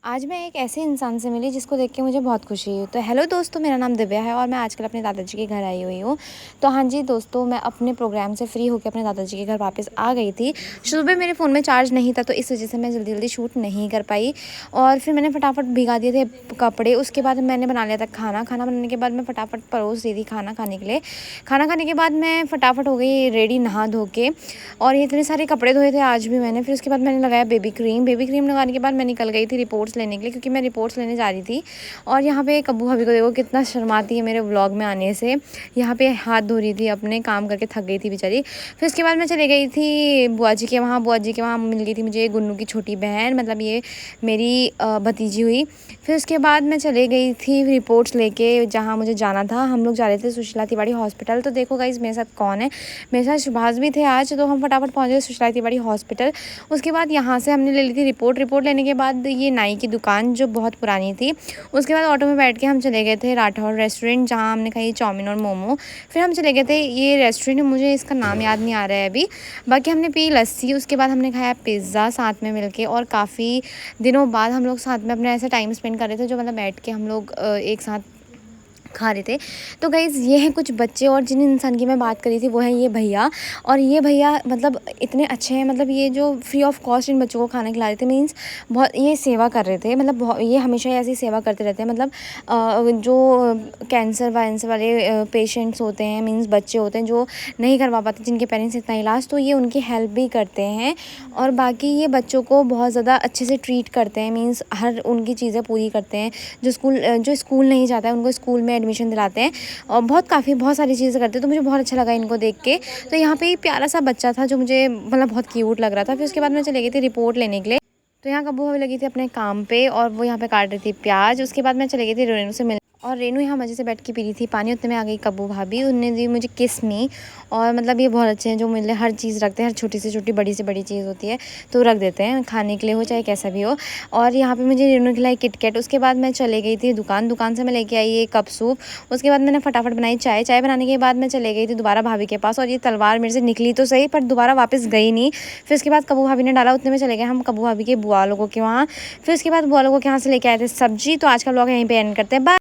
आज मैं एक ऐसे इंसान से मिली जिसको देख के मुझे बहुत खुशी हुई। तो हेलो दोस्तों, मेरा नाम दिव्या है और मैं आजकल अपने दादाजी के घर आई हुई हूँ। तो हाँ जी दोस्तों, मैं अपने प्रोग्राम से फ्री होकर अपने दादाजी के घर वापस आ गई थी। सुबह मेरे फ़ोन में चार्ज नहीं था, तो इस वजह से मैं जल्दी जल्दी शूट नहीं कर पाई। और फिर मैंने फटाफट भिगा दिए थे कपड़े। उसके बाद मैंने बना लिया था खाना। खाना बनाने के बाद मैं फटाफट परोस दी थी खाना खाने के लिए। खाना खाने के बाद मैं फटाफट हो गई रेडी नहा धो के। और ये इतने सारे कपड़े धोए थे आज भी मैंने। फिर उसके बाद मैंने लगाया बेबी क्रीम। बेबी क्रीम लगाने के बाद मैं निकल गई थी रिपोर्ट्स लेने के लिए, क्योंकि मैं रिपोर्ट्स लेने जा रही थी। और यहाँ पे कब्बू भाभी को देखो कितना शर्माती है मेरे व्लॉग में आने से। यहाँ पे हाथ धो रही थी, अपने काम करके थक गई थी बेचारी। फिर उसके बाद मैं चली गई थी बुआ जी के वहाँ। बुआ जी के वहाँ मिल गई थी मुझे गुन्नू की छोटी बहन, मतलब ये मेरी भतीजी हुई। फिर उसके बाद मैं चले गई थी रिपोर्ट्स लेके जहाँ मुझे जाना था। हम लोग जा रहे थे सुशीला तिवारी हॉस्पिटल। तो देखो गाइस मेरे साथ कौन है, मेरे साथ सुभाष भी थे आज। तो हम फटाफट पहुँच गए सुशीला तिवारी हॉस्पिटल। उसके बाद यहाँ से हमने ले ली थी रिपोर्ट लेने के बाद ये नाई की दुकान जो बहुत पुरानी थी। उसके बाद ऑटो में बैठ के हम चले गए थे राठौर रेस्टोरेंट, जहाँ हमने खाई चाउमीन और मोमो। फिर हम चले गए थे ये रेस्टोरेंट, मुझे इसका नाम याद नहीं आ रहा है अभी। बाकी हमने पी लस्सी। उसके बाद हमने खाया पिज़्ज़ा साथ में मिलके। और काफ़ी दिनों बाद हम लोग साथ में अपना ऐसा टाइम स्पेंड कर रहे थे, जो मतलब बैठ के हम लोग एक साथ खा रहे थे। तो गाइज़ ये हैं कुछ बच्चे, और जिन इंसान की मैं बात करी थी वो है ये भैया। और ये भैया मतलब इतने अच्छे हैं, मतलब ये जो फ्री ऑफ कॉस्ट इन बच्चों को खाना खिला रहे थे, मीन्स बहुत ये सेवा कर रहे थे। मतलब बहुत ये हमेशा ऐसी सेवा करते रहते हैं। मतलब जो कैंसर वैंसर वाले पेशेंट्स होते हैं, मीन्स बच्चे होते हैं जो नहीं करवा पाते, जिनके पेरेंट्स इतना इलाज, तो ये उनकी हेल्प भी करते हैं। और बाकी ये बच्चों को बहुत ज़्यादा अच्छे से ट्रीट करते हैं, मीन्स हर उनकी चीज़ें पूरी करते हैं। जो स्कूल नहीं जाता है उनको स्कूल में एडमिशन दिलाते हैं, और बहुत सारी चीज़ें करते हैं। तो मुझे बहुत अच्छा लगा इनको देख के। तो यहाँ पे प्यारा सा बच्चा था जो मुझे मतलब बहुत क्यूट लग रहा था। फिर उसके बाद मैं चली गई थी रिपोर्ट लेने के लिए। तो यहाँ कब्बू भाभी लगी थी अपने काम पे, और वो यहाँ पे काट रही थी प्याज। उसके बाद मैं चली गई थी रेनू से मिल, और रेनू यहाँ मज़े से बैठ के पी रही थी पानी। उतने में आ गई कब्बू भाभी, उनने दी मुझे किस मी। और मतलब ये बहुत अच्छे हैं जो मिले हर चीज़ रखते हैं, हर छोटी से छोटी बड़ी से बड़ी चीज़ होती है तो रख देते हैं खाने के लिए हो चाहे कैसा भी हो। और यहाँ पे मुझे रेनू खिलाई किटकैट। उसके बाद मैं चले गई थी दुकान से मैं लेके आई ये कप सूप। उसके बाद मैंने फटाफट बनाई चाय बनाने के बाद मैं चले गई थी दोबारा भाभी के पास। और ये तलवार मेरे से निकली तो सही, पर दोबारा वापस गई नहीं। फिर उसके बाद कब्बू भाभी ने डाला, उतने में चले गए हम कब्बू भाभी के बुआ लोगों के वहाँ। फिर उसके बाद बुआ लोगों के यहाँ से लेके आए थे सब्जी। तो आज का व्लॉग यहीं पे एंड करते हैं। बाय।